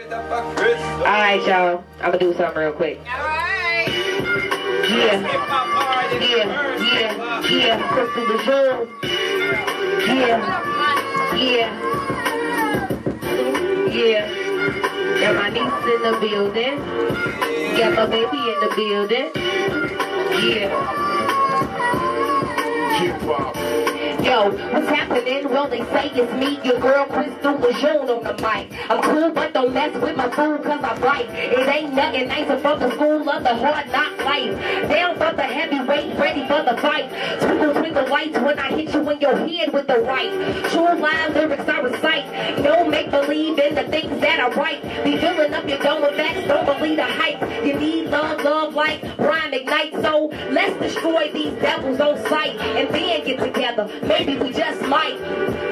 Alright, y'all. I'm gonna do something real quick. Alright. Yeah. Crystal Lejeune. Yeah. Got my niece in the building. Got my baby in the building. Yeah. Yo, what's happening? Well, they say it's me, your girl Crystal Lejeune on the mic. I'm cool, but don't mess with my food, cause I bite. It ain't nothing nicer from the school of the hard knock life. Down for the heavyweight, ready for the fight. Twinkle lights when I hit you in your head with the right. True line lyrics I recite. Don't make believe in the things that I write. Be filling up your dome with facts, don't believe the hype. You need love like Rhyme Ignite. So let's destroy these devils on sight and then get together. Maybe we just might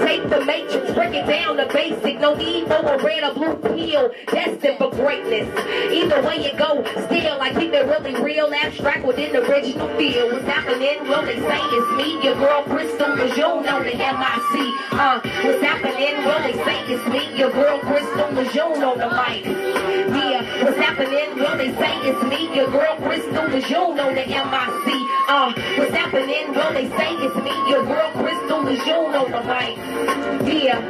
take the matrix, break it down to basic. No need for a red or blue pill, destined for greatness. Either way you go, still I keep it really real, abstract within the original feel. What's happening? Well, they say it's me, your girl Crystal Lejeune on the MIC. What's happening? Well, they say it's me, your girl Crystal Lejeune on the mic. Yeah, what's happening? Well, they say it's me, your girl Crystal Lejeune on the MIC. What's happening? Well, they say it's me, your girl Crystal Lejeune on the mic. Yeah.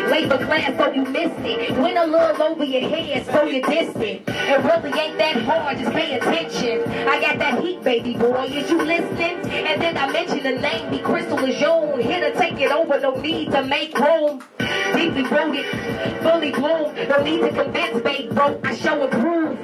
Labor class, so you missed it. Went a little over your head, so you dissed it. It really ain't that hard, just pay attention. I got that heat, baby boy, is you listening? And then I mentioned the name, be Crystal Lejeune. Here to take it over, no need to make room. Deeply rooted, fully bloomed. No need to convince, babe, bro. I show and prove.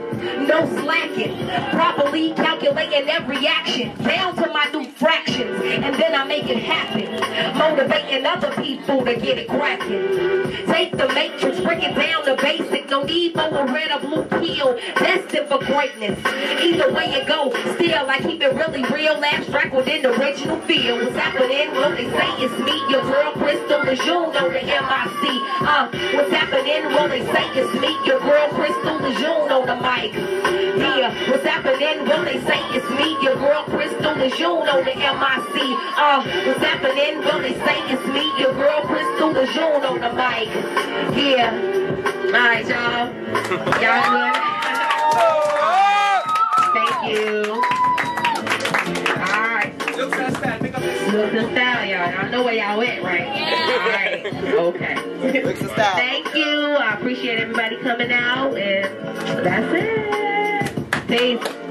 No slacking, properly calculating every action down to my new fractions, and then I make it happen, motivating other people to get it cracking. Take the matrix, break it down to basic. No need for a red or blue pill, destined for greatness. Either way you go, still I keep it really real, abstract within the original feel. What's happening? Well, they say it's me, your girl Crystal Lejeune on the MIC. What's happening? Well, they say it's me, your girl Crystal Lejeune on the mic. Yeah, what's happening? Well, they say it's me, your girl Crystal Lejeune on the MIC. What's happening? Well, they say it's me, your girl Crystal Lejeune on the mic. Yeah. Alright, y'all. Y'all good? Thank you. Alright. Looks and style, y'all. Y'all know where y'all went, right? Alright. Okay. Looks and style. Thank you. I appreciate everybody coming out, and that's it. Peace.